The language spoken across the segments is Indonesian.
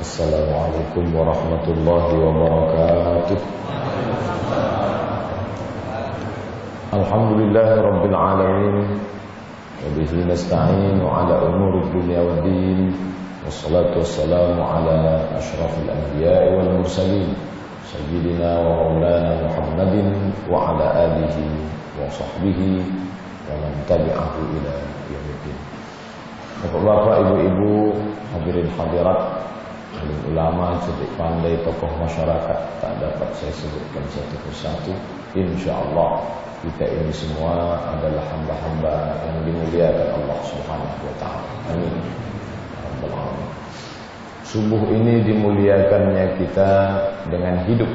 Assalamualaikum warahmatullahi wabarakatuh. Alhamdulillahi rabbil alamin, wa bihi nasta'inu ala umuri dunya waddin, wassalatu wassalamu ala asyrafil anbiya'i wal mursalin, sayyidina wa maulana Muhammadin wa ala alihi wa sahbihi wa man tabi'ahu ila yaumiddin. Bapak-bapak, ibu-ibu, hadirin hadirat, alim ulama, cerdik pandai, tokoh masyarakat, tak dapat saya sebutkan satu persatu. Insyaallah kita ini semua adalah hamba-hamba yang dimuliakan Allah Subhanahu wa taala. Amin. Rabbal alamin. Subuh ini dimuliakannya kita dengan hidup.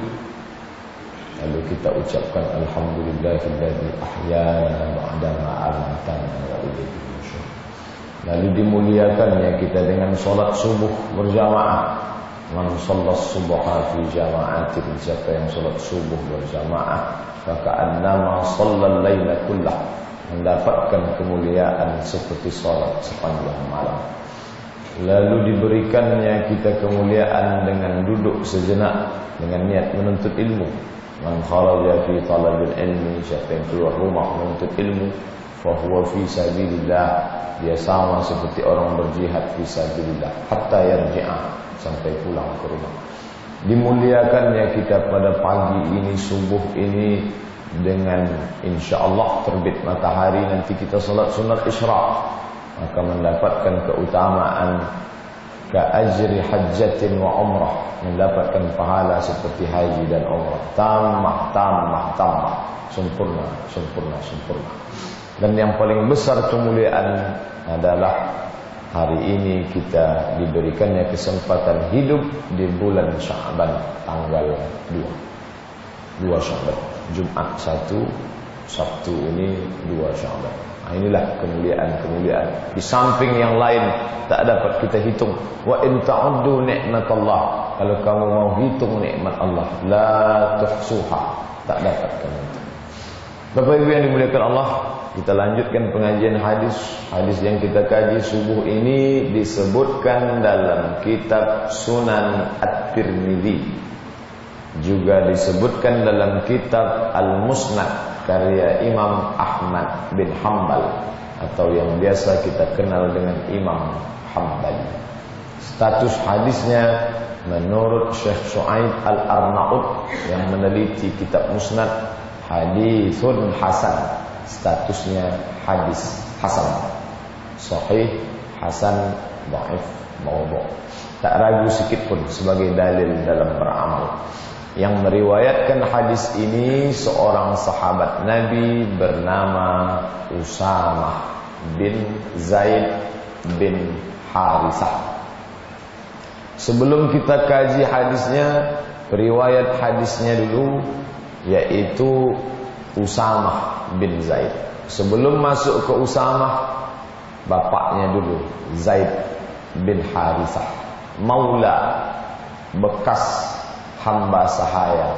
Lalu kita ucapkan alhamdulillahilladzi ahyana ba'da ma amatana wa ilaihi nusyur. Lalu dimuliakannya kita dengan salat subuh berjamaah. Man shallas subha fi jama'atin, siapa yang salat subuh berjamaah, maka annama shallal laila kullah, mendapatkan kemuliaan seperti salat sepanjang malam. Lalu diberikannya kita kemuliaan dengan duduk sejenak dengan niat menuntut ilmu. Man kharaja fi talabil ilmi, siapa yang keluar rumah menuntut ilmu, fa huwa fi sabilillah, dia sama seperti orang berjihad fi sabilillah hatta yarji'a, sampai pulang ke rumah. Dimuliakannya kita pada pagi ini, subuh ini, dengan insyaallah terbit matahari nanti kita salat sunat isyraq, maka mendapatkan keutamaan ka'ajri hajjatin wa umrah, mendapatkan pahala seperti haji dan umrah. Tambah, sempurna. Dan yang paling besar kemuliaan adalah hari ini kita diberikannya kesempatan hidup di bulan Sya'ban, tanggal 2 Sya'ban, Jumat 1, Sabtu ini 2 Sya'ban. Nah, inilah kemuliaan. Di samping yang lain tak dapat kita hitung. Wa in ta'uddu ni'matallah, kalau kamu mau hitung nikmat Allah, la tuhsuha, tak dapat kamu hitung. Bapak Ibu yang dimuliakan Allah, kita lanjutkan pengajian hadis. Hadis yang kita kaji subuh ini disebutkan dalam kitab Sunan At-Tirmidzi, juga disebutkan dalam kitab Al-Musnad karya Imam Ahmad bin Hanbal, atau yang biasa kita kenal dengan Imam Hanbali. Status hadisnya menurut Syekh Shu'aib Al-Arnaud yang meneliti kitab Musnad, hadisun hasan. Statusnya hadis hasan, sahih, hasan, dhaif, maudhu'. Tak ragu sedikit pun sebagai dalil dalam beramal. Yang meriwayatkan hadis ini seorang sahabat Nabi bernama Usamah bin Zaid bin Harisah. Sebelum kita kaji hadisnya, periwayat hadisnya dulu, yaitu Usamah bin Zaid. Sebelum masuk ke Usamah, bapaknya dulu, Zaid bin Harisah, maula, bekas hamba sahaya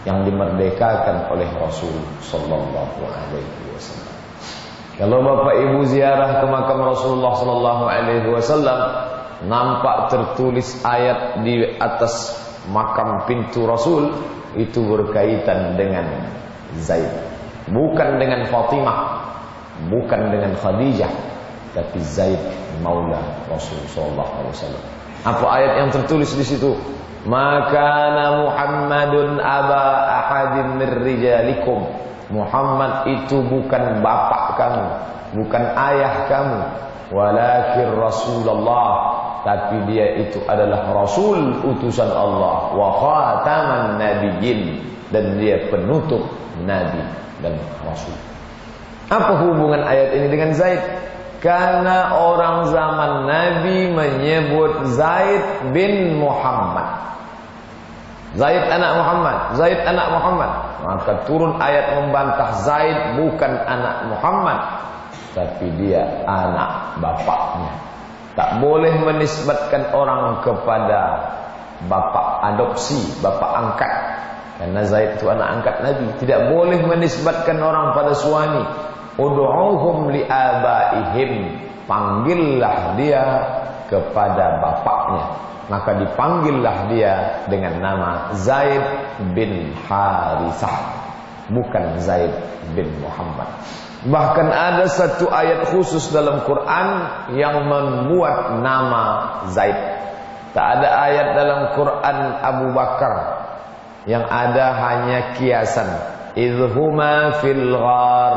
yang dimerdekakan oleh Rasul sallallahu alaihi wasallam. Kalau Bapak Ibu ziarah ke makam Rasulullah sallallahu alaihi wasallam, nampak tertulis ayat di atas makam pintu Rasul, itu berkaitan dengan Zaid, bukan dengan Fatimah, bukan dengan Khadijah, tapi Zaid maula Rasul sallallahu alaihi wasallam. Apa ayat yang tertulis di situ? Maka Muhammadun aba ahadin min rijalikum, Muhammad itu bukan bapak kamu, bukan ayah kamu, walakin Rasulullah, tapi dia itu adalah Rasul, utusan Allah, wa khataman nabiyyin, dan dia penutup nabi dan rasul. Apa hubungan ayat ini dengan Zaid? Karena orang zaman Nabi menyebut Zaid bin Muhammad, Zaid anak Muhammad, Zaid anak Muhammad. Maka turun ayat membantah Zaid bukan anak Muhammad, tapi dia anak bapaknya. Tak boleh menisbatkan orang kepada bapak adopsi, bapak angkat, karena Zaid itu anak angkat Nabi. Tidak boleh menisbatkan orang pada suami. Ud'uhum li abaihim, panggillah dia kepada bapaknya. Maka dipanggillah dia dengan nama Zaid bin Harithah, bukan Zaid bin Muhammad. Bahkan ada satu ayat khusus dalam Quran yang memuat nama Zaid. Tak ada ayat dalam Quran Abu Bakar, yang ada hanya kiasan. Idhuma fil ghar,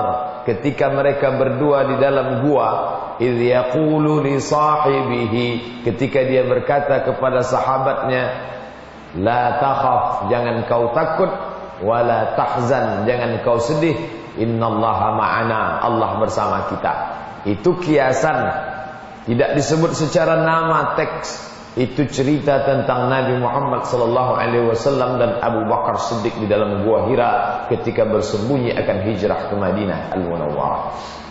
ketika mereka berdua di dalam gua. Idh yaqulu li sahibihi, ketika dia berkata kepada sahabatnya, la takhaf, jangan kau takut, wala tahzan, jangan kau sedih, innallaha ma'ana, Allah bersama kita. Itu kiasan, tidak disebut secara nama teks. Itu cerita tentang Nabi Muhammad SAW dan Abu Bakar Siddiq di dalam gua Hira ketika bersembunyi akan hijrah ke Madinah Al-Munawwarah.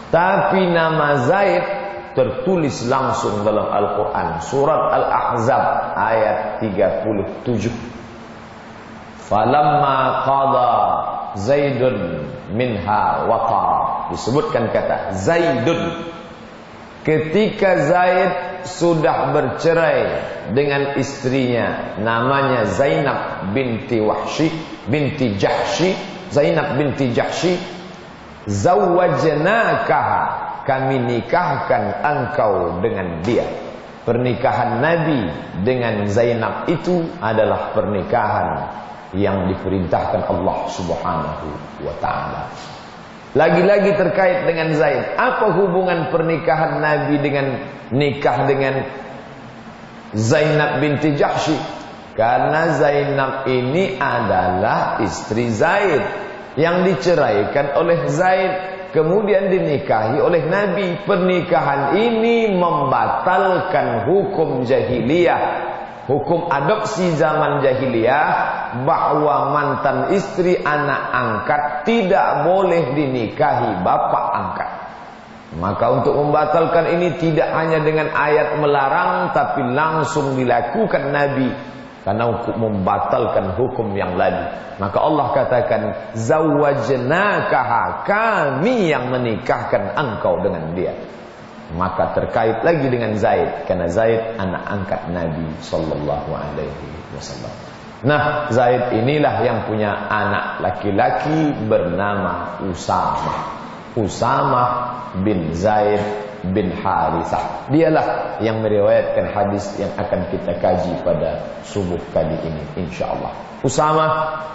Tapi nama Zaid tertulis langsung dalam Al-Quran, surat Al-Ahzab ayat 37. Falamma qada Zaidun minha waqara, disebutkan kata Zaidun. Ketika Zaid sudah bercerai dengan istrinya, namanya Zainab binti Jahsy, Zainab binti Jahsy. Zawwajnakaha, kami nikahkan engkau dengan dia. Pernikahan Nabi dengan Zainab itu adalah pernikahan yang diperintahkan Allah Subhanahu wa ta'ala. Lagi-lagi terkait dengan Zaid. Apa hubungan pernikahan Nabi dengan nikah dengan Zainab binti Jahsy? Karena Zainab ini adalah istri Zaid yang diceraikan oleh Zaid, kemudian dinikahi oleh Nabi. Pernikahan ini membatalkan hukum jahiliyah, hukum adopsi zaman jahiliyah, bahwa mantan istri anak angkat tidak boleh dinikahi bapak angkat. Maka untuk membatalkan ini tidak hanya dengan ayat melarang, tapi langsung dilakukan Nabi, karena untuk membatalkan hukum yang lalu. Maka Allah katakan, zawwajnakaha, kami yang menikahkan engkau dengan dia. Maka terkait lagi dengan Zaid, karena Zaid anak angkat Nabi sallallahu alaihi wasallam. Nah, Zaid inilah yang punya anak laki-laki bernama Usamah bin Zaid bin Harithah. Dialah yang meriwayatkan hadis yang akan kita kaji pada subuh kali ini insyaallah. Usamah,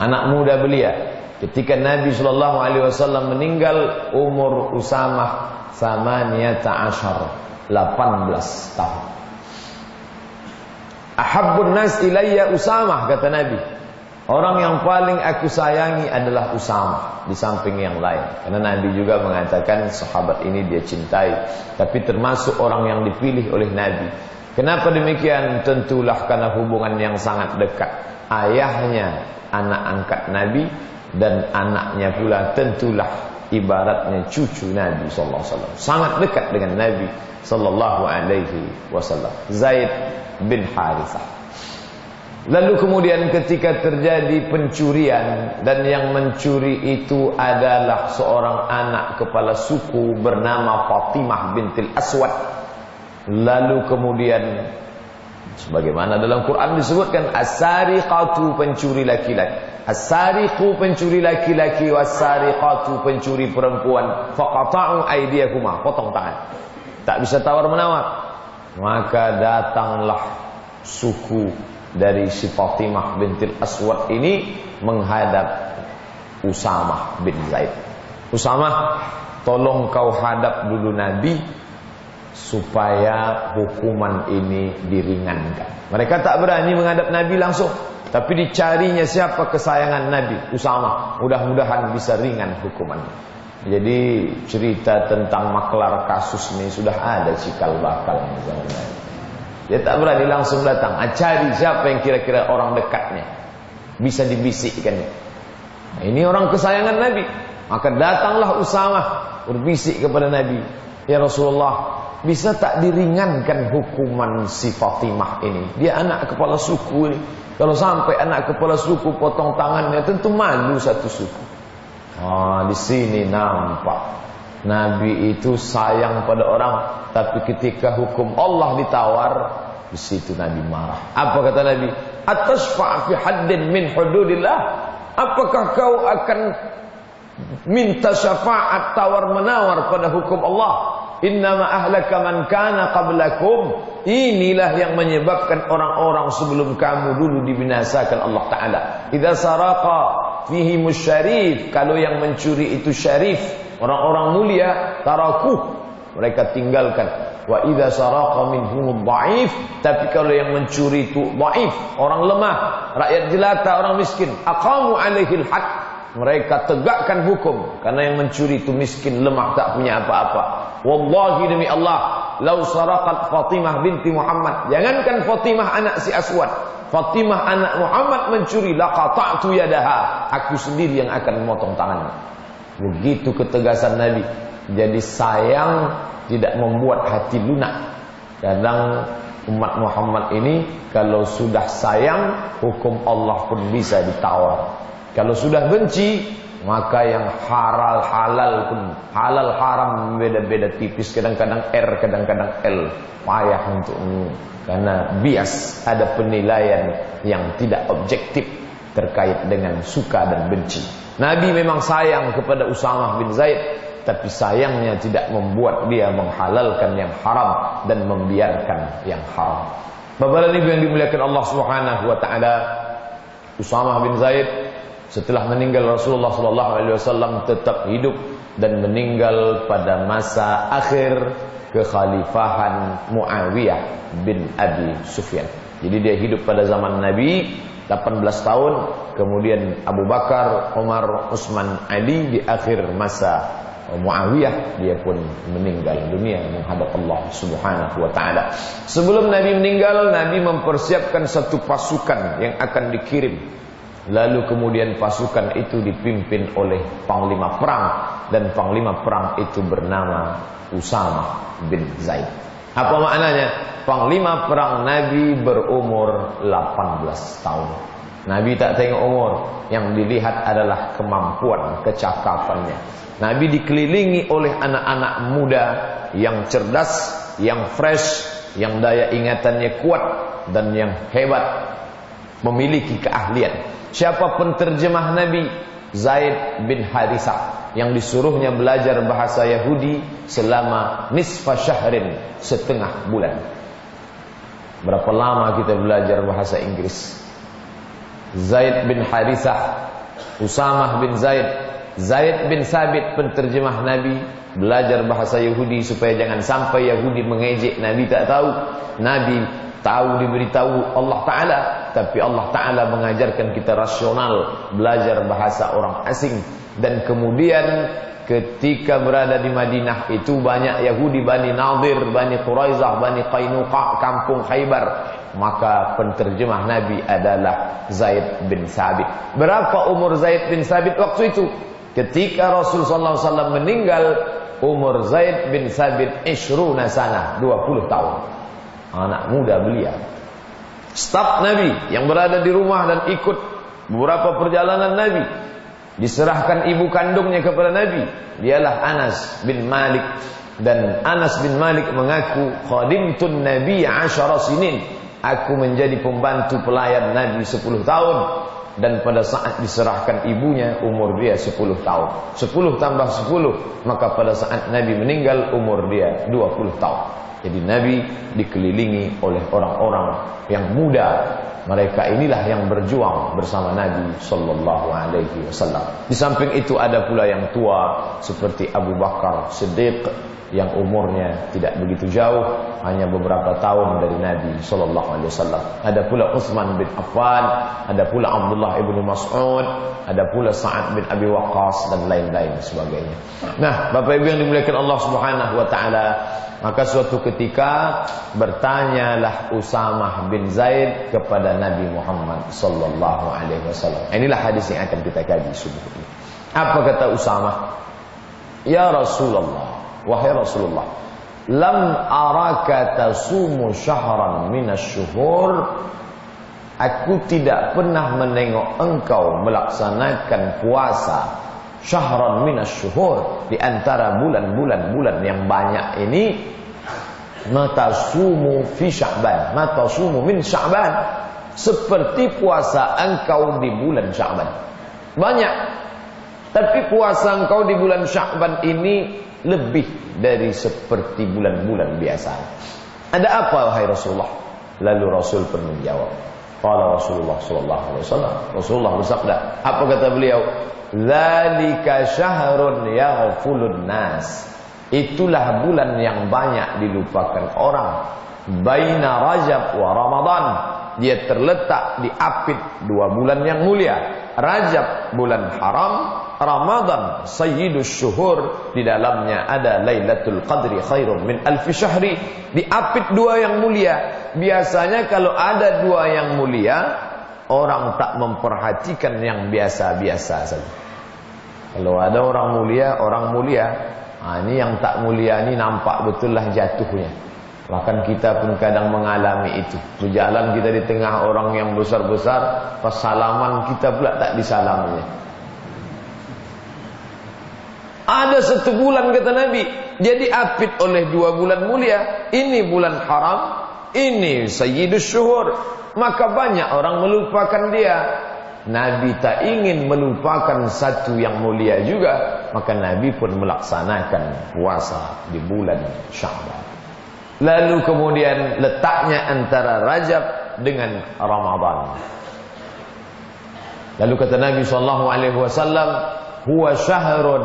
anak muda belia. Ketika Nabi sallallahu alaihi wasallam meninggal, umur Usamah 18 tahun. Ahabbun nas ilayya Usamah, kata Nabi. Orang yang paling aku sayangi adalah Usamah di samping yang lain. Karena Nabi juga mengatakan sahabat ini dia cintai, tapi termasuk orang yang dipilih oleh Nabi. Kenapa demikian? Tentulah karena hubungan yang sangat dekat. Ayahnya anak angkat Nabi, dan anaknya pula tentulah ibaratnya cucu Nabi sallallahu alaihi wasallam. Sangat dekat dengan Nabi sallallahu alaihi wasallam. Zaid bin Harithah. Lalu kemudian ketika terjadi pencurian, dan yang mencuri itu adalah seorang anak kepala suku bernama Fatimah bintil Aswad. Lalu kemudian sebagaimana dalam Quran disebutkan, as-sariqatu, pencuri laki-laki, as-sariqu, pencuri laki-laki, was-sariqatu, pencuri perempuan, faqata'u aydiyahuma, potong tangan. Tak bisa tawar-menawar. Maka datanglah suku dari si Fatimah bintil Aswad ini menghadap Usamah bin Zaid. Usamah, tolong kau hadap dulu Nabi supaya hukuman ini diringankan. Mereka tak berani menghadap Nabi langsung, tapi dicarinya siapa kesayangan Nabi, Usamah. Mudah-mudahan bisa ringan hukumannya. Jadi cerita tentang maklar kasus ini sudah ada cikal bakal zaman Nabi. Dia tak berani langsung datang, cari siapa yang kira-kira orang dekatnya, bisa dibisikkan. Nah, ini orang kesayangan Nabi. Maka datanglah Usamah berbisik kepada Nabi, ya Rasulullah, bisa tak diringankan hukuman si Fatimah ini? Dia anak kepala suku ini. Kalau sampai anak kepala suku potong tangannya, tentu malu satu suku. Di sini nampak Nabi itu sayang pada orang, Tapi ketika hukum Allah ditawar, di situ Nabi marah. Apa kata Nabi? Atashfa' fi haddin min hududillah? Apakah kau akan minta syafaat tawar-menawar pada hukum Allah? Innama ahlaka man kana qablakum. Inilah yang menyebabkan orang-orang sebelum kamu dulu dibinasakan Allah Ta'ala. Idza saraqa fihi musyarif, kalau yang mencuri itu syarif, orang-orang mulia, tarakuh, mereka tinggalkan. Wa idza saraqa minhum dhaif, tapi kalau yang mencuri itu dhaif, orang lemah, rakyat jelata, orang miskin, aqamu alaihil had, mereka tegakkan hukum, karena yang mencuri itu miskin, lemah, tak punya apa-apa. Wallahi demi Allah, lau saraqat Fatimah binti Muhammad, jangankan Fatimah anak si Aswad, Fatimah anak Muhammad mencuri, laqata'tu yadaha, aku sendiri yang akan memotong tangannya. Begitu ketegasan Nabi. Jadi sayang tidak membuat hati lunak. Kadang umat Muhammad ini kalau sudah sayang, hukum Allah pun bisa ditawar. Kalau sudah benci, maka yang halal pun, halal haram beda-beda tipis, kadang-kadang R, kadang-kadang L, payah untukmu, karena bias, ada penilaian yang tidak objektif terkait dengan suka dan benci. Nabi memang sayang kepada Usamah bin Zaid, tapi sayangnya tidak membuat dia menghalalkan yang haram dan membiarkan yang haram. Bapak dan Ibu yang dimuliakan Allah Subhanahu wa taala, Usamah bin Zaid setelah meninggal Rasulullah SAW tetap hidup dan meninggal pada masa akhir kekhalifahan Muawiyah bin Abi Sufyan. Jadi dia hidup pada zaman Nabi 18 tahun, kemudian Abu Bakar, Umar, Utsman, Ali, di akhir masa Muawiyah dia pun meninggal dunia menghadap Allah Subhanahu wa taala. Sebelum Nabi meninggal, Nabi mempersiapkan satu pasukan yang akan dikirim. Lalu kemudian pasukan itu dipimpin oleh panglima perang, dan panglima perang itu bernama Usamah bin Zaid. Apa maknanya? Panglima perang Nabi berumur 18 tahun. Nabi tak tengok umur, yang dilihat adalah kemampuan, kecakapannya. Nabi dikelilingi oleh anak-anak muda yang cerdas, yang fresh, yang daya ingatannya kuat, dan yang hebat, memiliki keahlian. Siapa penterjemah Nabi? Zaid bin Harithah, yang disuruhnya belajar bahasa Yahudi selama nisfa syahrin, setengah bulan. Berapa lama kita belajar bahasa Inggris? Zaid bin Harithah, Usamah bin Zaid, Zaid bin Sabit penterjemah Nabi, belajar bahasa Yahudi supaya jangan sampai Yahudi mengejek Nabi tak tahu. Nabi tahu, diberitahu Allah Ta'ala, tapi Allah Ta'ala mengajarkan kita rasional, belajar bahasa orang asing. Dan kemudian ketika berada di Madinah itu banyak Yahudi, Bani Nadir, Bani Quraizah, Bani Qainuqa, kampung Khaybar. Maka penterjemah Nabi adalah Zaid bin Sabit. Berapa umur Zaid bin Sabit waktu itu? Ketika Rasulullah SAW meninggal, umur Zaid bin Sabit 20 sanah, 20 tahun. Anak muda belia. Staf Nabi yang berada di rumah dan ikut beberapa perjalanan Nabi, diserahkan ibu kandungnya kepada Nabi, dialah Anas bin Malik. Dan Anas bin Malik mengaku, khadimtun Nabi 10 sinin, aku menjadi pembantu pelayan Nabi 10 tahun. Dan pada saat diserahkan ibunya, umur dia 10 tahun. 10 tambah 10, maka pada saat Nabi meninggal, umur dia 20 tahun. Jadi Nabi dikelilingi oleh orang-orang yang muda. Mereka inilah yang berjuang bersama Nabi Sallallahu Alaihi Wasallam. Di samping itu ada pula yang tua seperti Abu Bakar Siddiq, yang umurnya tidak begitu jauh, hanya beberapa tahun dari Nabi Sallallahu Alaihi Wasallam. Ada pula Utsman bin Affan, ada pula Abdullah ibnu Mas'ud, ada pula Sa'ad bin Abi Waqqas, dan lain-lain sebagainya. Nah, Bapak Ibu yang dimuliakan Allah Subhanahu wa taala, maka suatu ketika bertanyalah Usamah bin Zaid kepada Nabi Muhammad sallallahu alaihi wasallam. Inilah hadis yang akan kita kaji subuh ini. Apa kata Usamah? Ya Rasulullah, wahai Rasulullah, lam araka tasumu syahran minasy-syuhur. Aku tidak pernah menengok engkau melaksanakan puasa syahran minasy-syuhur, di antara bulan-bulan yang banyak ini, mata sumu fi Sya'ban, mata sumu min Sya'ban, seperti puasa engkau di bulan Sya'ban. Banyak, tapi puasa engkau di bulan Sya'ban ini lebih dari seperti bulan-bulan biasa. Ada apa wahai Rasulullah? Lalu Rasul pun menjawab. Qala Rasulullah sallallahu alaihi wasallam. Rasulullah bersabda, apa kata beliau? Dzalika syahrun yaghfulun nas. Itulah bulan yang banyak dilupakan orang. Baina Rajab wa Ramadan. Dia terletak di apit dua bulan yang mulia. Rajab bulan haram, Ramadan sayyidus syuhur. Di dalamnya ada Lailatul Qadri khairum min alfi syahri. Di apit dua yang mulia. Biasanya kalau ada dua yang mulia, orang tak memperhatikan yang biasa-biasa saja. Kalau ada orang mulia, ini yang tak mulia ini nampak betul lah jatuhnya. Bahkan kita pun kadang mengalami itu. Berjalan kita di tengah orang yang besar-besar, pas salaman kita pula tak disalaminya. Ada satu bulan kata Nabi, jadi apit oleh dua bulan mulia. Ini bulan haram, ini sayyidus syuhur. Maka banyak orang melupakan dia. Nabi tak ingin melupakan satu yang mulia juga. Maka Nabi pun melaksanakan puasa di bulan Sya'ban. Lalu kemudian letaknya antara Rajab dengan Ramadan. Lalu kata Nabi SAW, huwa syahrun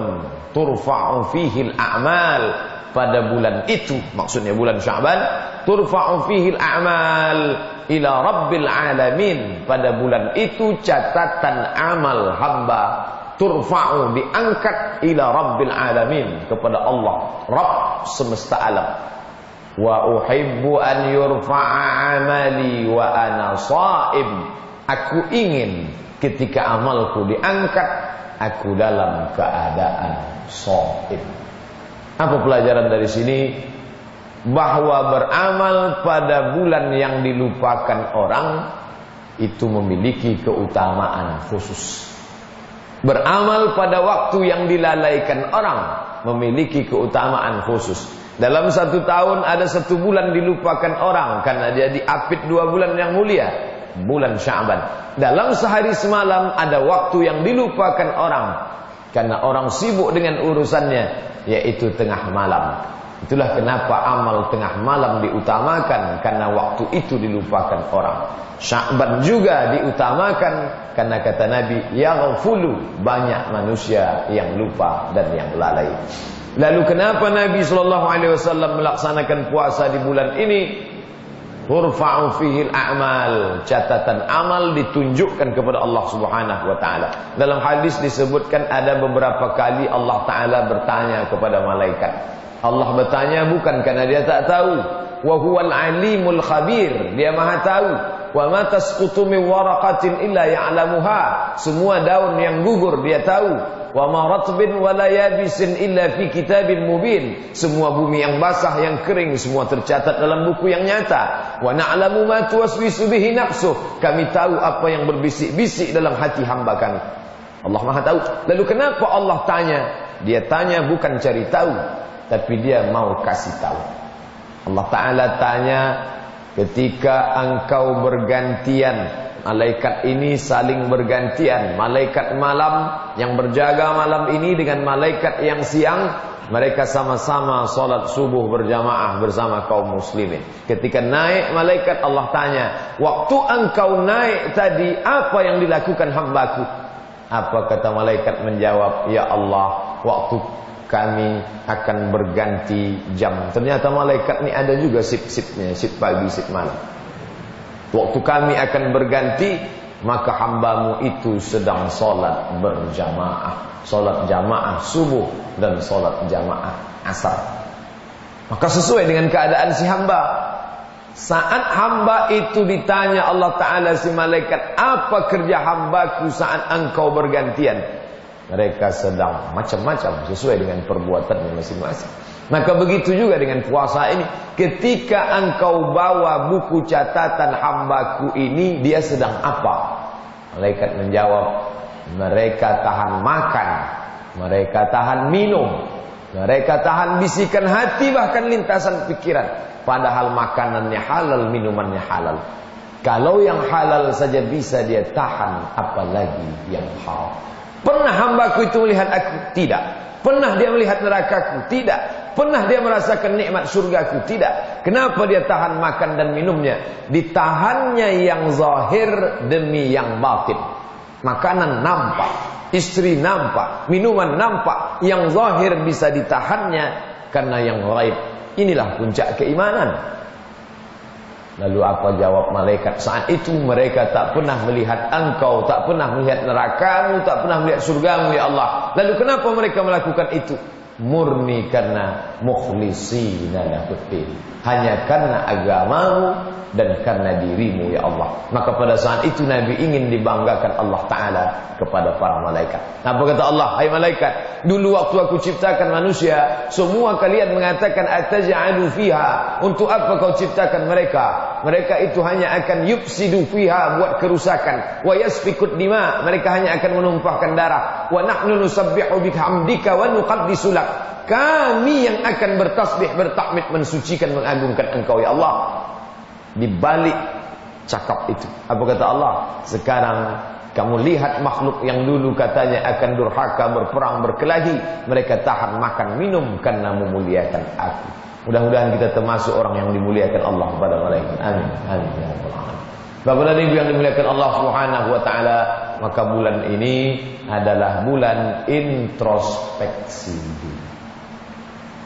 turfa'u fihi al-a'mal. Pada bulan itu, maksudnya bulan Sya'ban, turfa'u fihi al-a'mal ila rabbil alamin. Pada bulan itu catatan amal hamba turfa'u, diangkat ila rabbil alamin, kepada Allah Rabb semesta alam. Wa uhibbu an yurfa'a amali wa ana sha'im. Aku ingin ketika amalku diangkat, aku dalam keadaan sha'im. Apa pelajaran dari sini? Bahwa beramal pada bulan yang dilupakan orang itu memiliki keutamaan khusus. Beramal pada waktu yang dilalaikan orang memiliki keutamaan khusus. Dalam satu tahun ada satu bulan dilupakan orang karena dia diapit dua bulan yang mulia, bulan Sya'ban. Dalam sehari semalam ada waktu yang dilupakan orang karena orang sibuk dengan urusannya, yaitu tengah malam. Itulah kenapa amal tengah malam diutamakan, karena waktu itu dilupakan orang. Sya'ban juga diutamakan karena kata Nabi, yaghfulu, banyak manusia yang lupa dan yang lalai. Lalu kenapa Nabi SAW melaksanakan puasa di bulan ini? Turfa'u fihi al-a'mal, catatan amal ditunjukkan kepada Allah Subhanahu wa taala. Dalam hadis disebutkan ada beberapa kali Allah taala bertanya kepada malaikat. Allah bertanya bukan karena dia tak tahu. Wa huwal alimul khabir, dia maha tahu. Wa ma tasqutu min waraqatin illa ya'lamuha, semua daun yang gugur dia tahu. Wa ma ratbin wa la yabisin illa fi kitabin mubin, semua bumi yang basah yang kering semua tercatat dalam buku yang nyata. Wa na'lamu ma tuwaswisu bihi nafsuh, kami tahu apa yang berbisik-bisik dalam hati hamba kami. Allah maha tahu. Lalu kenapa Allah tanya? Dia tanya bukan cari tahu, tapi dia mau kasih tahu. Allah Ta'ala tanya ketika engkau bergantian, malaikat ini saling bergantian. Malaikat malam yang berjaga malam ini dengan malaikat yang siang, mereka sama-sama salat subuh berjamaah bersama kaum muslimin. Ketika naik malaikat, Allah tanya, waktu engkau naik tadi apa yang dilakukan hambaku? Apa kata malaikat menjawab, ya Allah, waktu kami akan berganti jam. Ternyata malaikat ini ada juga sip-sipnya, sip pagi, sip malam. Waktu kami akan berganti, maka hambamu itu sedang solat berjamaah, solat jamaah subuh dan solat jamaah asar. Maka sesuai dengan keadaan si hamba. Saat hamba itu ditanya Allah Ta'ala si malaikat, apa kerja hambaku saat engkau bergantian? Mereka sedang macam-macam sesuai dengan perbuatannya masing-masing. Maka begitu juga dengan puasa ini. Ketika engkau bawa buku catatan hambaku ini, dia sedang apa? Malaikat menjawab, mereka tahan makan, mereka tahan minum, Mereka tahan bisikan hati, bahkan lintasan pikiran. Padahal makanannya halal, minumannya halal. Kalau yang halal saja bisa dia tahan, apalagi yang haram. Pernah hambaku itu melihat aku? Tidak. Pernah dia melihat nerakaku? Tidak. Pernah dia merasakan nikmat surgaku? Tidak. Kenapa dia tahan makan dan minumnya? Ditahannya yang zahir demi yang batin. Makanan nampak, istri nampak, minuman nampak. Yang zahir bisa ditahannya karena yang ghaib. Inilah puncak keimanan. Lalu apa jawab malaikat? Saat itu mereka tak pernah melihat engkau, tak pernah melihat nerakamu, tak pernah melihat surgamu ya Allah. Lalu kenapa mereka melakukan itu? Murni karena mukhlisina lahuddin, hanya karena agamamu dan karena dirimu ya Allah. Maka pada saat itu Nabi ingin dibanggakan Allah Ta'ala kepada para malaikat. Apa kata Allah? Hai malaikat, dulu waktu aku ciptakan manusia, semua kalian mengatakan ataj'alu fiha, untuk apa kau ciptakan mereka? Mereka itu hanya akan yufsidu fiha, buat kerusakan. Wa yasfikut dima, mereka hanya akan menumpahkan darah. Wa nahnu nusabbihu bihamdika wa nuqaddisu lak, kami yang akan bertasbih, bertahmid, mensucikan, mengagungkan engkau ya Allah. Di balik cakap itu, apa kata Allah? Sekarang kamu lihat makhluk yang dulu katanya akan durhaka, berperang, berkelahi, mereka tahan makan minum karena memuliakan aku. Mudah-mudahan kita termasuk orang yang dimuliakan Allah pada malaikat. Amin. Amin ya rabbal alamin. Bapak dan Ibu yang dimuliakan Allah Subhanahu wa taala, maka bulan ini adalah bulan introspeksi.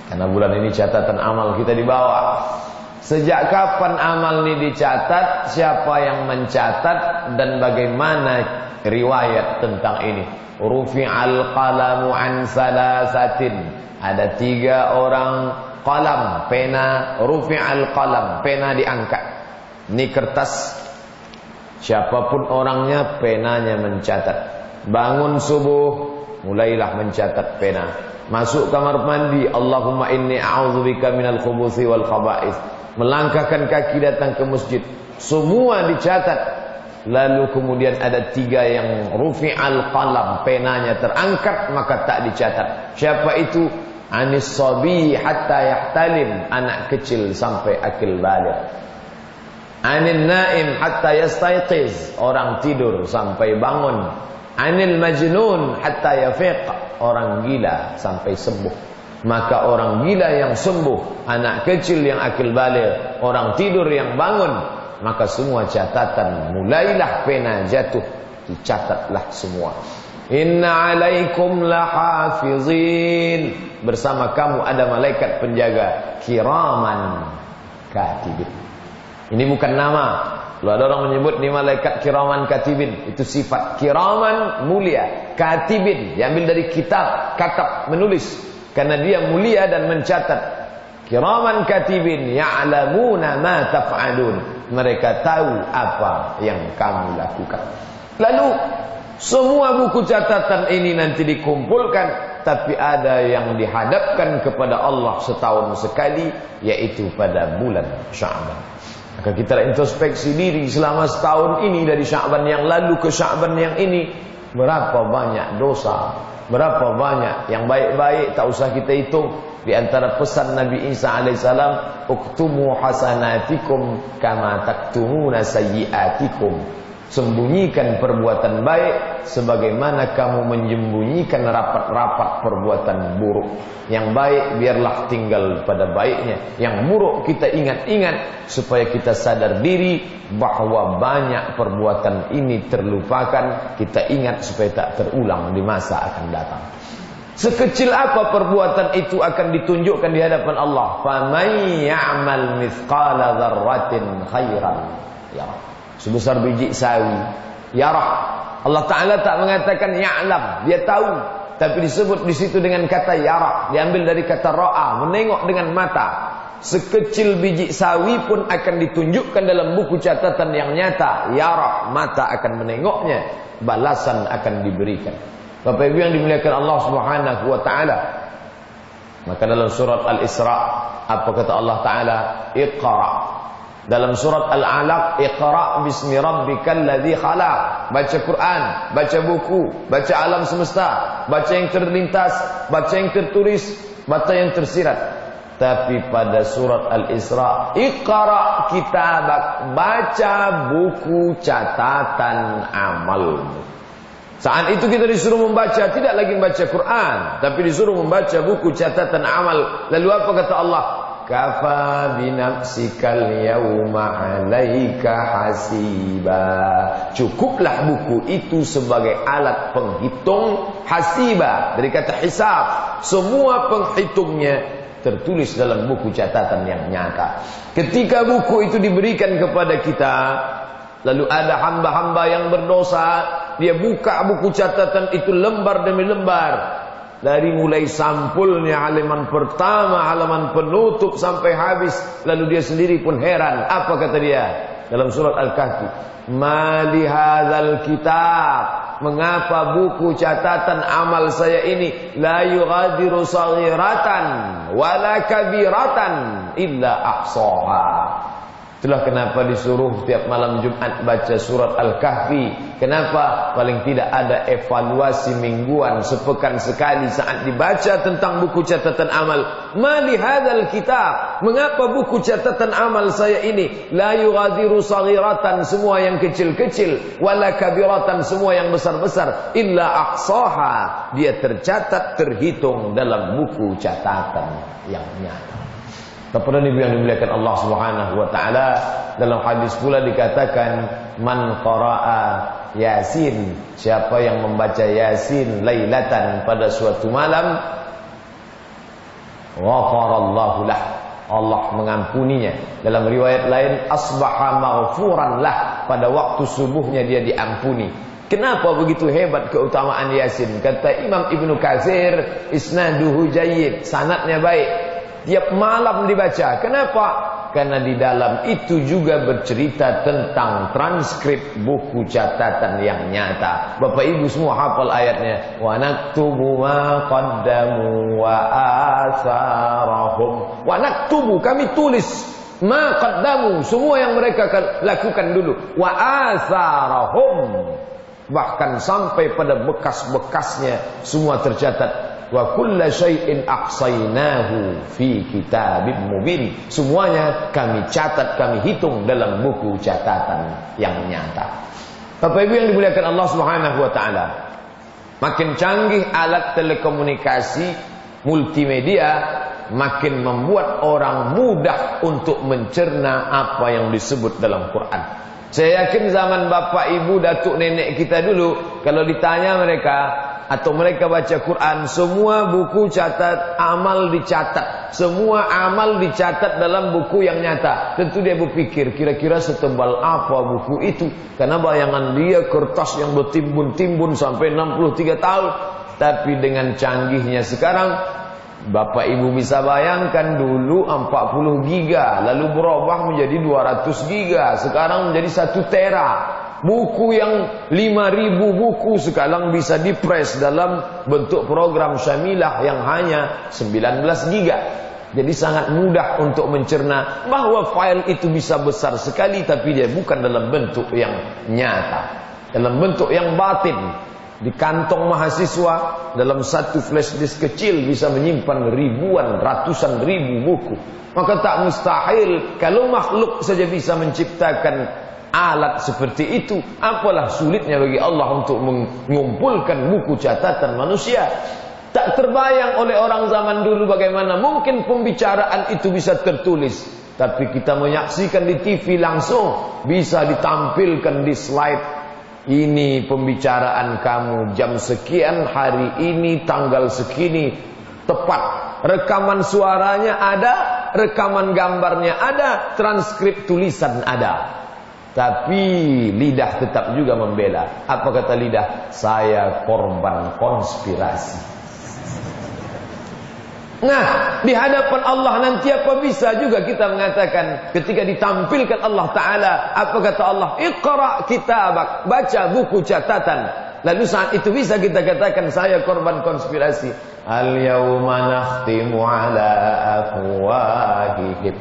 Karena bulan ini catatan amal kita di bawah. Sejak kapan amal ini dicatat? Siapa yang mencatat? Dan bagaimana riwayat tentang ini? Rufi'al qalamu an salasatin. Ada 3 orang qalam, pena. Rufi'al qalam, pena diangkat. Ini kertas. Siapapun orangnya, penanya mencatat. Bangun subuh, mulailah mencatat pena. Masuk kamar mandi, Allahumma inni a'udzubika minal khubuthi wal khaba'ith. Melangkahkan kaki datang ke masjid, semua dicatat. Lalu kemudian ada 3 yang rufi'al qalam, penanya terangkat maka tak dicatat. Siapa itu? Anis sabi hatta yahtalim, anak kecil sampai akil baligh. Anil naim hatta yastayqiz, orang tidur sampai bangun. Anil majnun hatta yafiq, orang gila sampai sembuh. Maka orang gila yang sembuh, anak kecil yang akil baligh, orang tidur yang bangun, maka semua catatan, mulailah pena jatuh, dicatatlah semua. Inna alaikum lahafizin, bersama kamu ada malaikat penjaga, kiraman katibin. Ini bukan nama. Kalau ada orang menyebut ini malaikat kiraman katibin, itu sifat. Kiraman mulia, katibin diambil dari kitab, katab, menulis. Karena dia mulia dan mencatat. Kiraman katibin ya'lamuna ma taf'alun, mereka tahu apa yang kamu lakukan. Lalu semua buku catatan ini nanti dikumpulkan, tapi ada yang dihadapkan kepada Allah setahun sekali, yaitu pada bulan Sya'ban. Maka kita introspeksi diri selama setahun ini, dari Sya'ban yang lalu ke Sya'ban yang ini, berapa banyak dosa, berapa banyak yang baik-baik tak usah kita hitung. Di antara pesan Nabi Isa alaihissalam, uktumu hasanatikum kama taktumuna sayyiatikum. Sembunyikan perbuatan baik sebagaimana kamu menyembunyikan rapat-rapat perbuatan buruk. Yang baik biarlah tinggal pada baiknya, yang buruk kita ingat-ingat supaya kita sadar diri bahwa banyak perbuatan ini terlupakan. Kita ingat supaya tak terulang di masa akan datang. Sekecil apa perbuatan itu akan ditunjukkan di hadapan Allah. Faman ya'mal mithqala dzarratin khairan yarah. Sebesar biji sawi, yarah. Allah Ta'ala tak mengatakan ya'lam, dia tahu, tapi disebut di situ dengan kata yarah, diambil dari kata ra'a, menengok dengan mata. Sekecil biji sawi pun akan ditunjukkan dalam buku catatan yang nyata, yarah, mata akan menengoknya, balasan akan diberikan. Bapak Ibu yang dimuliakan Allah Subhanahu wa taala. Maka dalam surat Al-Isra, apa kata Allah Ta'ala? Iqra. Dalam surat Al-Alaq, Iqra bismi rabbikal ladzi khalaq. Baca Quran, baca buku, baca alam semesta, baca yang terlintas, baca yang tertulis, baca yang tersirat. Tapi pada surat Al-Isra, Iqra kitabak, baca buku catatan amalmu. Saat itu kita disuruh membaca, tidak lagi membaca Quran, tapi disuruh membaca buku catatan amal. Lalu apa kata Allah? Kafa binafsikal yawma 'alaika hasiba. Cukuplah buku itu sebagai alat penghitung hasiba. Dari kata hisab, semua penghitungnya tertulis dalam buku catatan yang nyata. Ketika buku itu diberikan kepada kita, lalu ada hamba-hamba yang berdosa, dia buka buku catatan itu lembar demi lembar, dari mulai sampulnya halaman pertama, halaman penutup sampai habis. Lalu dia sendiri pun heran. Apa kata dia dalam surat Al-Kahfi? Ma li hadzal kitab, mengapa buku catatan amal saya ini la yughadiru saghiratan wala kabiratan illa ahsaha. Itulah kenapa disuruh tiap malam Jumat baca surat Al-Kahfi. Kenapa? Paling tidak ada evaluasi mingguan, sepekan sekali saat dibaca tentang buku catatan amal. Ma li hadzal kitab, mengapa buku catatan amal saya ini la yughadiru saghiratan, semua yang kecil-kecil, wala kabiratan, semua yang besar-besar, illa ahsaha, dia tercatat, terhitung dalam buku catatan yang nyata. Kepada Nabi yang dimuliakan Allah Subhanahu wa taala, dalam hadis pula dikatakan man qara'a Yasin, siapa yang membaca Yasin lailatan, pada suatu malam, ghafarallahu lah, Allah mengampuninya. Dalam riwayat lain asbaha maghfuran lah, pada waktu subuhnya dia diampuni. Kenapa begitu hebat keutamaan Yasin? Kata Imam Ibnu Katsir, isnaduhu jayyid, sanadnya baik. Tiap malam dibaca. Kenapa? Karena di dalam itu juga bercerita tentang transkrip buku catatan yang nyata. Bapak Ibu semua hafal ayatnya. Wa naktubu ma qaddamu wa atharahum. Wa naktubu, kami tulis ma qaddamu, semua yang mereka lakukan dulu. Wa atharahum, bahkan sampai pada bekas-bekasnya semua tercatat. Wa kulla syai'in ahsaynahu fi kitabim mubin, semuanya kami catat, kami hitung dalam buku catatan yang nyata. Bapak Ibu yang dimuliakan Allah Subhanahu wa taala, makin canggih alat telekomunikasi multimedia, makin membuat orang mudah untuk mencerna apa yang disebut dalam Quran. Saya yakin zaman bapak ibu, datuk nenek kita dulu, kalau ditanya mereka atau mereka baca Quran, semua buku catat amal dicatat, semua amal dicatat dalam buku yang nyata. Tentu dia berpikir kira-kira setebal apa buku itu, karena bayangan dia kertas yang bertimbun-timbun sampai 63 tahun. Tapi dengan canggihnya sekarang, bapak ibu bisa bayangkan dulu 40 giga, lalu berubah menjadi 200 giga, sekarang menjadi 1 tera. Buku yang 5.000 buku sekarang bisa dipres dalam bentuk program Syamilah yang hanya 19 giga. Jadi sangat mudah untuk mencerna bahwa file itu bisa besar sekali, tapi dia bukan dalam bentuk yang nyata, dalam bentuk yang batin. Di kantong mahasiswa dalam satu flash disk kecil bisa menyimpan ribuan, ratusan ribu buku. Maka tak mustahil kalau makhluk saja bisa menciptakan alat seperti itu, apalah sulitnya bagi Allah untuk mengumpulkan buku catatan manusia. Tak terbayang oleh orang zaman dulu bagaimana mungkin pembicaraan itu bisa tertulis. Tapi kita menyaksikan di TV langsung, bisa ditampilkan di slide. Ini pembicaraan kamu jam sekian, hari ini, tanggal segini, tepat. Rekaman suaranya ada, rekaman gambarnya ada, transkrip tulisan ada. Tapi lidah tetap juga membela. Apa kata lidah? Saya korban konspirasi. Nah, di hadapan Allah nanti apa bisa juga kita mengatakan ketika ditampilkan Allah Ta'ala, apa kata Allah? Iqra kitabak, baca buku catatan. Lalu saat itu bisa kita katakan saya korban konspirasi. Al-yawma nakhtimu ala afwahihim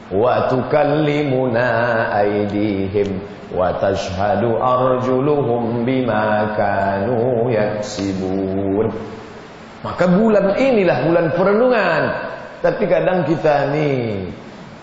wa tukallimuna aydihim wa tashhadu arjuluhum bima kanu yaksibun. Maka bulan inilah bulan perenungan. Tapi kadang kita nih,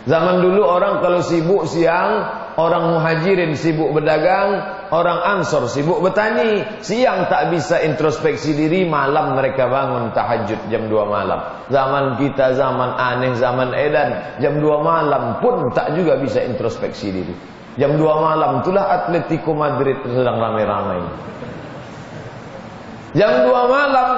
zaman dulu orang kalau sibuk siang, orang muhajirin sibuk berdagang, orang ansor sibuk bertani. Siang tak bisa introspeksi diri, malam mereka bangun tahajud jam 2 malam. Zaman kita zaman aneh, zaman edan, jam 2 malam pun tak juga bisa introspeksi diri. Jam 2 malam itulah Atletico Madrid sedang ramai-ramai. Jam 2 malam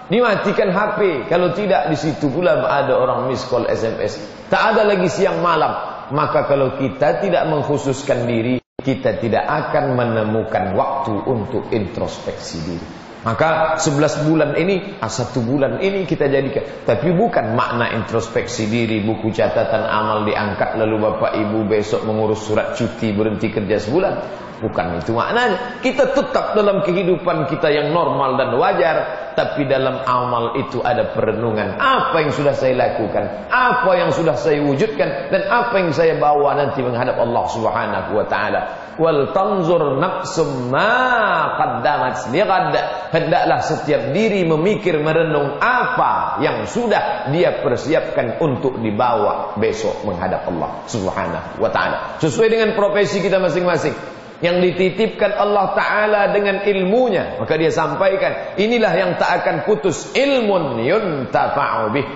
dimatikan HP. Kalau tidak, di situ pula ada orang miss call SMS. Tak ada lagi siang malam. Maka kalau kita tidak mengkhususkan diri, kita tidak akan menemukan waktu untuk introspeksi diri. Maka 11 bulan ini, 1 bulan ini kita jadikan. Tapi bukan makna introspeksi diri, buku catatan amal diangkat, lalu bapak ibu besok mengurus surat cuti, berhenti kerja sebulan. Bukan itu maknanya. Kita tetap dalam kehidupan kita yang normal dan wajar, tapi dalam amal itu ada perenungan. Apa yang sudah saya lakukan, apa yang sudah saya wujudkan, dan apa yang saya bawa nanti menghadap Allah Subhanahu wa taala. Wal tanzur nafsum ma qaddamat lighad. Hendaklah setiap diri memikir, merenung apa yang sudah dia persiapkan untuk dibawa besok menghadap Allah Subhanahu wa taala. Sesuai dengan profesi kita masing-masing. Yang dititipkan Allah Ta'ala dengan ilmunya, maka dia sampaikan, inilah yang tak akan putus, ilmun yuntafa'u bih.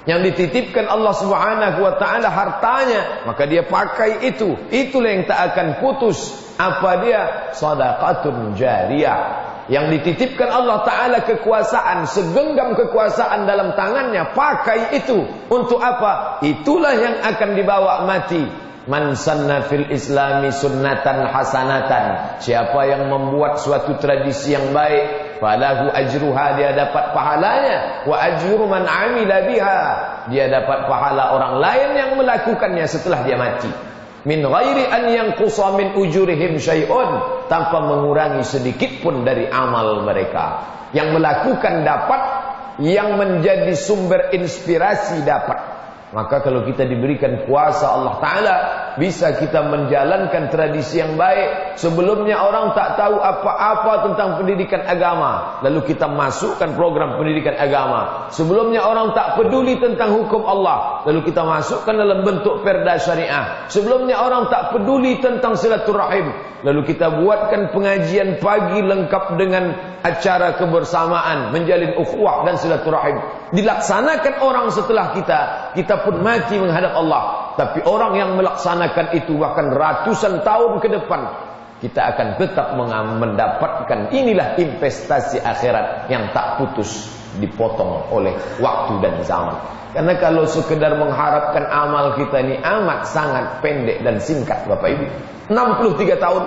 Yang dititipkan Allah Subhanahu wa Ta'ala hartanya, maka dia pakai itu. Itulah yang tak akan putus. Apa dia? Shadaqatun jariyah. Yang dititipkan Allah Ta'ala kekuasaan, segenggam kekuasaan dalam tangannya, pakai itu. Untuk apa? Itulah yang akan dibawa mati. Man sanna fil islami sunnatan hasanatan. Siapa yang membuat suatu tradisi yang baik, falahu ajruha, dia dapat pahalanya. Wa ajru man amila biha, dia dapat pahala orang lain yang melakukannya setelah dia mati. Min ghairi an yanqusa min ujurihim syai'un, tanpa mengurangi sedikit pun dari amal mereka. Yang melakukan dapat, yang menjadi sumber inspirasi dapat. Maka kalau kita diberikan kuasa Allah Ta'ala, bisa kita menjalankan tradisi yang baik. Sebelumnya orang tak tahu apa-apa tentang pendidikan agama, lalu kita masukkan program pendidikan agama. Sebelumnya orang tak peduli tentang hukum Allah, lalu kita masukkan dalam bentuk perda syariah. Sebelumnya orang tak peduli tentang silaturahim, lalu kita buatkan pengajian pagi lengkap dengan acara kebersamaan, menjalin ukhuwah dan silaturahim. Dilaksanakan orang setelah kita pun mati menghadap Allah. Tapi orang yang melaksanakan itu bahkan ratusan tahun ke depan, kita akan tetap mendapatkan, inilah investasi akhirat yang tak putus, dipotong oleh waktu dan zaman. Karena kalau sekedar mengharapkan amal kita ini amat sangat pendek dan singkat, Bapak Ibu. 63 tahun.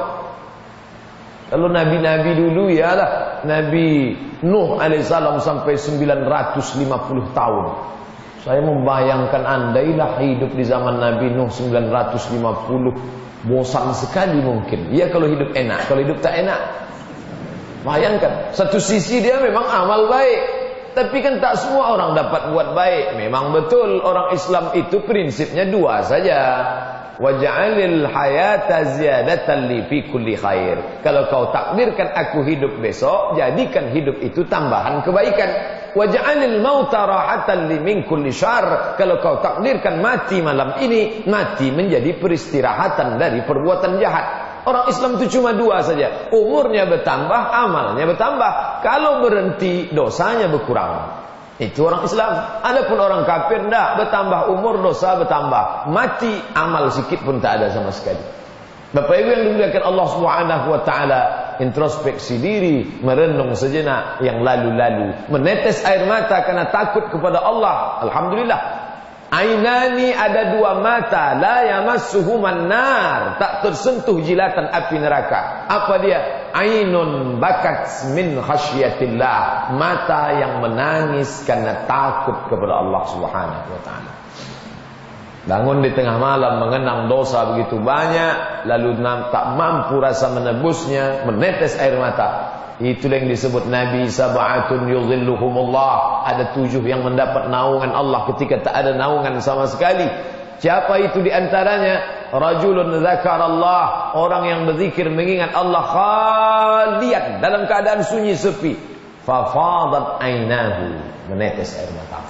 Kalau nabi-nabi dulu ialah Nabi Nuh alaihissalam sampai 950 tahun. Saya membayangkan andailah hidup di zaman Nabi Nuh 950, bosan sekali mungkin. Ya kalau hidup enak, kalau hidup tak enak. Bayangkan, satu sisi dia memang amal baik, tapi kan tak semua orang dapat buat baik. Memang betul orang Islam itu prinsipnya dua saja. Waj'alil hayata ziyadatan li fi kulli khair. Kalau kau takdirkan aku hidup besok, jadikan hidup itu tambahan kebaikan. Waj'alil mauta rahatan li min kulli syarr. Kalau kau takdirkan mati malam ini, mati menjadi peristirahatan dari perbuatan jahat. Orang Islam itu cuma dua saja. Umurnya bertambah, amalnya bertambah. Kalau berhenti, dosanya berkurang. Itu orang Islam. Adapun orang kafir enggak, bertambah umur dosa bertambah, mati amal sikit pun tak ada sama sekali. Bapak Ibu yang dimuliakan Allah Subhanahu wa taala, introspeksi diri, merenung sejenak yang lalu-lalu, menetes air mata karena takut kepada Allah. Alhamdulillah. Ainani, ada dua mata, la yamassuhuman nar, tak tersentuh jilatan api neraka. Apa dia? Ainun bakat min khasyiatillah, mata yang menangis karena takut kepada Allah Subhanahu wa taala. Bangun di tengah malam mengenang dosa begitu banyak, lalu tak mampu rasa menebusnya, menetes air mata. Itulah yang disebut Nabi, sab'atun yudhilluhumullah. Ada 7 yang mendapat naungan Allah ketika tak ada naungan sama sekali. Siapa itu di antaranya? Rajulun zakarallah, orang yang berzikir mengingat Allah khalian, dalam keadaan sunyi sepi. fafadat ainahu, menetes air mata.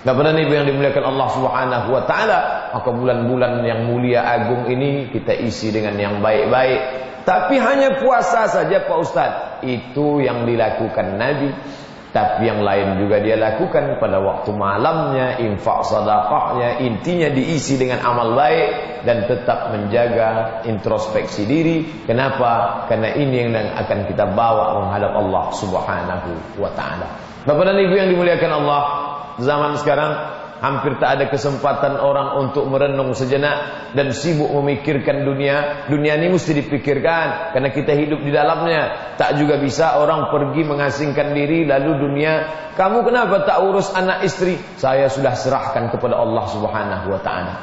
Nah, pada Nabi yang dimuliakan Allah Subhanahu wa taala, maka bulan-bulan yang mulia agung ini kita isi dengan yang baik-baik. Tapi hanya puasa saja Pak Ustaz, itu yang dilakukan Nabi. Tapi yang lain juga dia lakukan pada waktu malamnya, infak sedekahnya, intinya diisi dengan amal baik dan tetap menjaga introspeksi diri. Kenapa? Karena ini yang akan kita bawa menghadap Allah Subhanahu wa taala. Bapak dan Ibu yang dimuliakan Allah, zaman sekarang hampir tak ada kesempatan orang untuk merenung sejenak dan sibuk memikirkan dunia. Dunia ini mesti dipikirkan karena kita hidup di dalamnya. Tak juga bisa orang pergi mengasingkan diri lalu dunia, kamu kenapa tak urus anak istri? Saya sudah serahkan kepada Allah Subhanahu wa taala.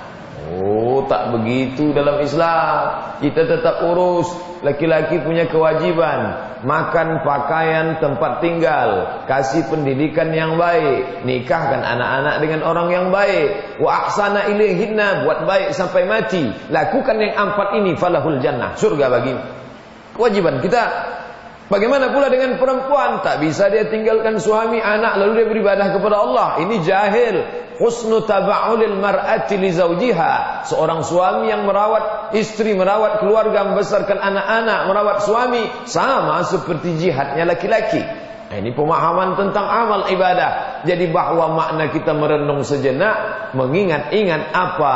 Oh, tak begitu dalam Islam. Kita tetap urus. Laki-laki punya kewajiban makan, pakaian, tempat tinggal, kasih pendidikan yang baik, nikahkan anak-anak dengan orang yang baik, wa ahsana ilaihinna, buat baik sampai mati. Lakukan yang 4 ini, falahul jannah, surga bagimu. Kewajiban kita. Bagaimana pula dengan perempuan? Tak bisa dia tinggalkan suami, anak lalu dia beribadah kepada Allah. Ini jahil. Husnu taba'ulil mar'ati li zawjiha. Seorang suami yang merawat istri, merawat keluarga, membesarkan anak-anak, merawat suami, sama seperti jihadnya laki-laki. Nah, ini pemahaman tentang amal ibadah. Jadi bahwa makna kita merenung sejenak, mengingat-ingat apa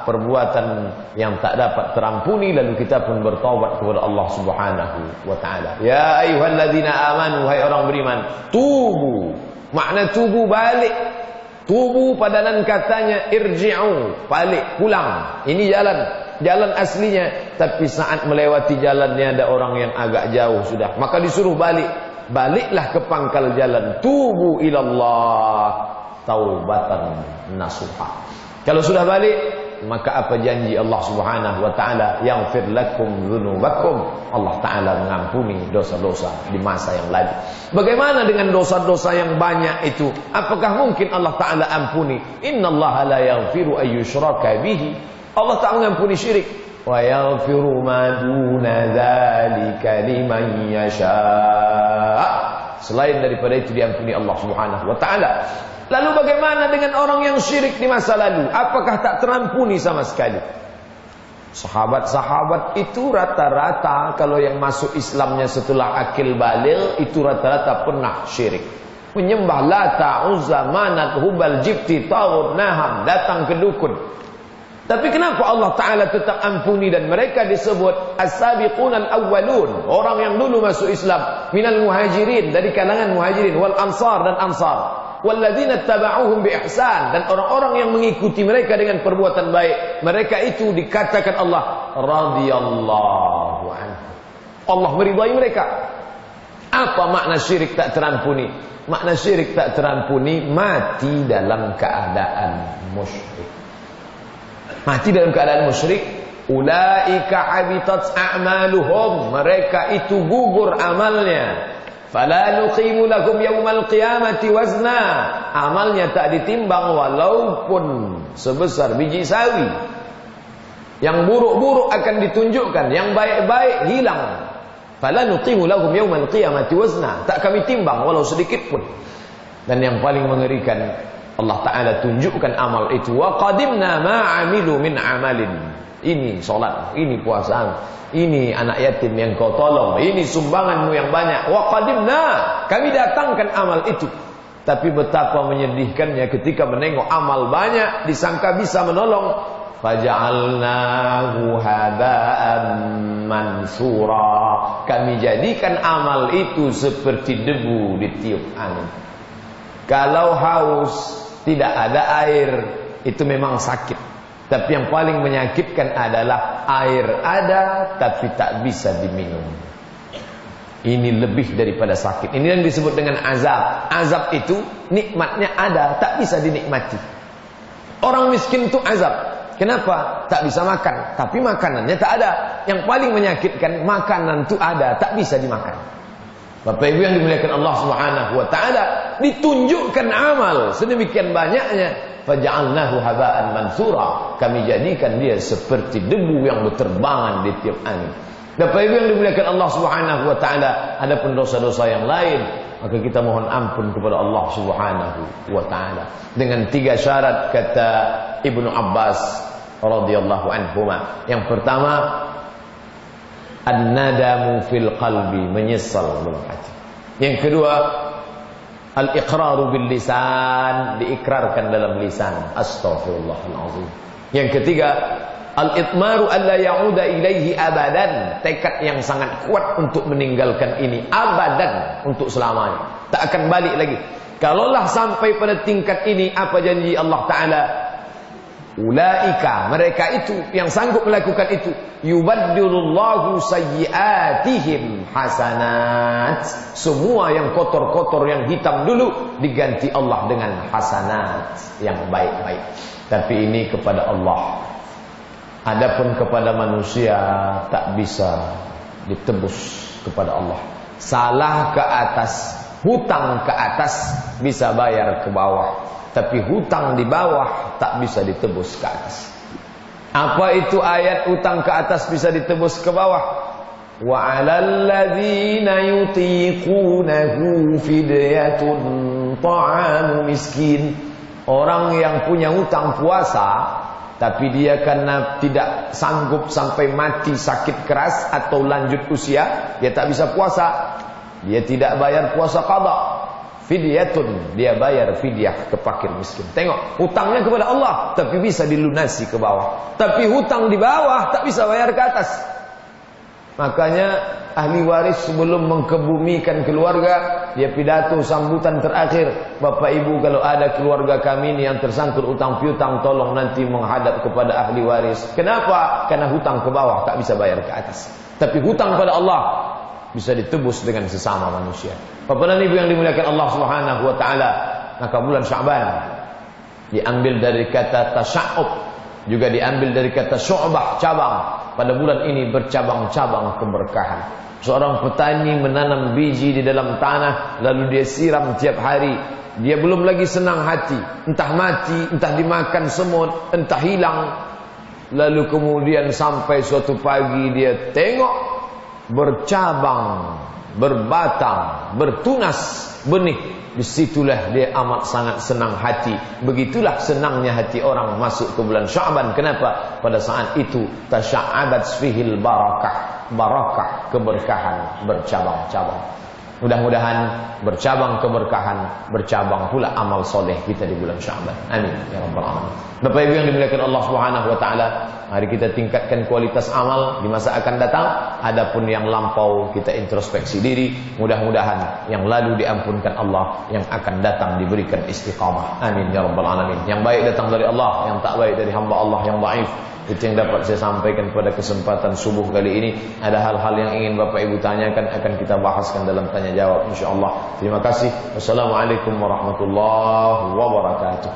perbuatan yang tak dapat terampuni, lalu kita pun bertaubat kepada Allah Subhanahu wa taala. Ya ayyuhalladzina amanu, hai orang beriman, tubu. Makna tubu balik. Tubu padanan katanya irji'u, balik, pulang. Ini jalan aslinya, tapi saat melewati jalannya ada orang yang agak jauh sudah, maka disuruh balik. Baliklah ke pangkal jalan. Tubu ilallah taubatan nasuha. Kalau sudah balik, maka apa janji Allah Subhanahu wa taala? Yaghfir lakum dzunubakum. Allah taala mengampuni dosa-dosa di masa yang lalu. Bagaimana dengan dosa-dosa yang banyak itu? Apakah mungkin Allah taala ampuni? Innallaha la yaghfiru ay yushraka bihi. Allah tak mengampuni syirik. Wa yaghfiru ma duna dzalika liman yasha. Selain daripada itu diampuni Allah Subhanahu wa taala. Lalu bagaimana dengan orang yang syirik di masa lalu? Apakah tak terampuni sama sekali? Sahabat-sahabat itu rata-rata kalau yang masuk Islamnya setelah akil baligh itu rata-rata pernah syirik. Menyembah Lata, Uzza, Manat, Hubal, Jibti, Taghut, Naham, datang ke dukun. Tapi kenapa Allah Ta'ala tetap ampuni dan mereka disebut as-sabiqun al-awwalun, orang yang dulu masuk Islam, minal muhajirin, dari kalangan muhajirin, wal ansar dan ansar, walladzina taba'uhum bi ihsan, dan orang-orang yang mengikuti mereka dengan perbuatan baik. Mereka itu dikatakan Allah radhiyallahu anhu. Allah meridai mereka. Apa makna syirik tak terampuni? Makna syirik tak terampuni mati dalam keadaan musyrik. Mati dalam keadaan musyrik. Ulaika habitat a'maluhum, mereka itu gugur amalnya. Fala nuqimu lakum yaumal qiyamati wazna, amalnya tak ditimbang walaupun sebesar biji sawi. Yang buruk-buruk akan ditunjukkan, yang baik-baik hilang. Fala nuqimu lakum yaumal qiyamati wazna, tak kami timbang walau sedikit pun. Dan yang paling mengerikan, Allah Ta'ala tunjukkan amal itu. Wa qadimna ma'amilu min amalin. Ini solat, ini puasa, ini anak yatim yang kau tolong, ini sumbanganmu yang banyak. Wa qadimna, kami datangkan amal itu. Tapi betapa menyedihkannya ketika menengok amal banyak, disangka bisa menolong. Faja'alnahu haba'an mansura. Kami jadikan amal itu seperti debu ditiup angin. Kalau haus tidak ada air, itu memang sakit. Tapi yang paling menyakitkan adalah air ada tapi tak bisa diminum. Ini lebih daripada sakit. Ini yang disebut dengan azab. Azab itu nikmatnya ada, tak bisa dinikmati. Orang miskin itu azab. Kenapa? Tak bisa makan, tapi makanannya tak ada. Yang paling menyakitkan, makanan itu ada, tak bisa dimakan. Bapak Ibu yang dimuliakan Allah Subhanahu wa taala, ditunjukkan amal sedemikian banyaknya, faja'alnahu haba'an mansura, kami jadikan dia seperti debu yang berterbangan di tiap angin. Bapak Ibu yang dimuliakan Allah Subhanahu wa taala, adapun dosa-dosa yang lain, maka kita mohon ampun kepada Allah Subhanahu wa taala. Dengan 3 syarat kata Ibnu Abbas radhiyallahu anhuma. Yang pertama, an-nadamu fil qalbi, menyesal dalam hati. Yang kedua, al-iqraru bil lisan, diikrarkan dalam lisan, astaghfirullahalazim. Yang ketiga, al-itmaru alla ya'uda ilaihi abadan, tekad yang sangat kuat untuk meninggalkan ini abadan, untuk selamanya, tak akan balik lagi. Kalaulah sampai pada tingkat ini, apa janji Allah Ta'ala? Ulaika, mereka itu yang sanggup melakukan itu, yubaddilullahu sayyiatihim hasanat, semua yang kotor-kotor, yang hitam dulu diganti Allah dengan hasanat, yang baik-baik. Tapi ini kepada Allah. Adapun kepada manusia tak bisa ditebus kepada Allah. Salah ke atas, hutang ke atas bisa bayar ke bawah, tapi hutang di bawah tak bisa ditebus ke atas. Apa itu ayat hutang ke atas bisa ditebus ke bawah? Wa 'alal ladzina yutiqunahu fidyatun ta'amu miskin. Orang yang punya hutang puasa, tapi dia karena tidak sanggup sampai mati sakit keras atau lanjut usia, dia tak bisa puasa, dia tidak bayar puasa qada. Fidyatun, dia bayar fidyah ke fakir miskin. Tengok, hutangnya kepada Allah tapi bisa dilunasi ke bawah, tapi hutang di bawah tak bisa bayar ke atas. Makanya ahli waris sebelum mengkebumikan keluarga, dia pidato sambutan terakhir, Bapak Ibu, kalau ada keluarga kami ini yang tersangkut utang piutang, tolong nanti menghadap kepada ahli waris. Kenapa? Karena hutang ke bawah tak bisa bayar ke atas, tapi hutang pada Allah bisa ditebus dengan sesama manusia. Bapak dan Ibu yang dimuliakan Allah Subhanahu wa taala, maka bulan Sya'ban diambil dari kata tasya'ub, juga diambil dari kata syu'bah, cabang. Pada bulan ini bercabang-cabang keberkahan. Seorang petani menanam biji di dalam tanah, lalu dia siram tiap hari. Dia belum lagi senang hati, entah mati, entah dimakan semut, entah hilang. Lalu kemudian sampai suatu pagi dia tengok bercabang, berbatang, bertunas benih. Disitulah dia amat sangat senang hati. Begitulah senangnya hati orang masuk ke bulan Sya'ban. Kenapa? Pada saat itu tasya'abat fihil barakah, barakah, keberkahan bercabang-cabang. Mudah-mudahan bercabang keberkahan, bercabang pula amal soleh kita di bulan Sya'ban. Amin ya rabbal alamin. Bapak Ibu yang dimuliakan Allah Subhanahu wa taala, mari kita tingkatkan kualitas amal di masa akan datang. Adapun yang lampau kita introspeksi diri. Mudah-mudahan yang lalu diampunkan Allah, yang akan datang diberikan istiqamah. Amin ya rabbal alamin. Yang baik datang dari Allah, yang tak baik dari hamba Allah yang dhaif. Itu yang dapat saya sampaikan pada kesempatan subuh kali ini. Ada hal-hal yang ingin Bapak Ibu tanyakan, akan kita bahaskan dalam tanya jawab insyaallah. Terima kasih. Wassalamualaikum warahmatullahi wabarakatuh.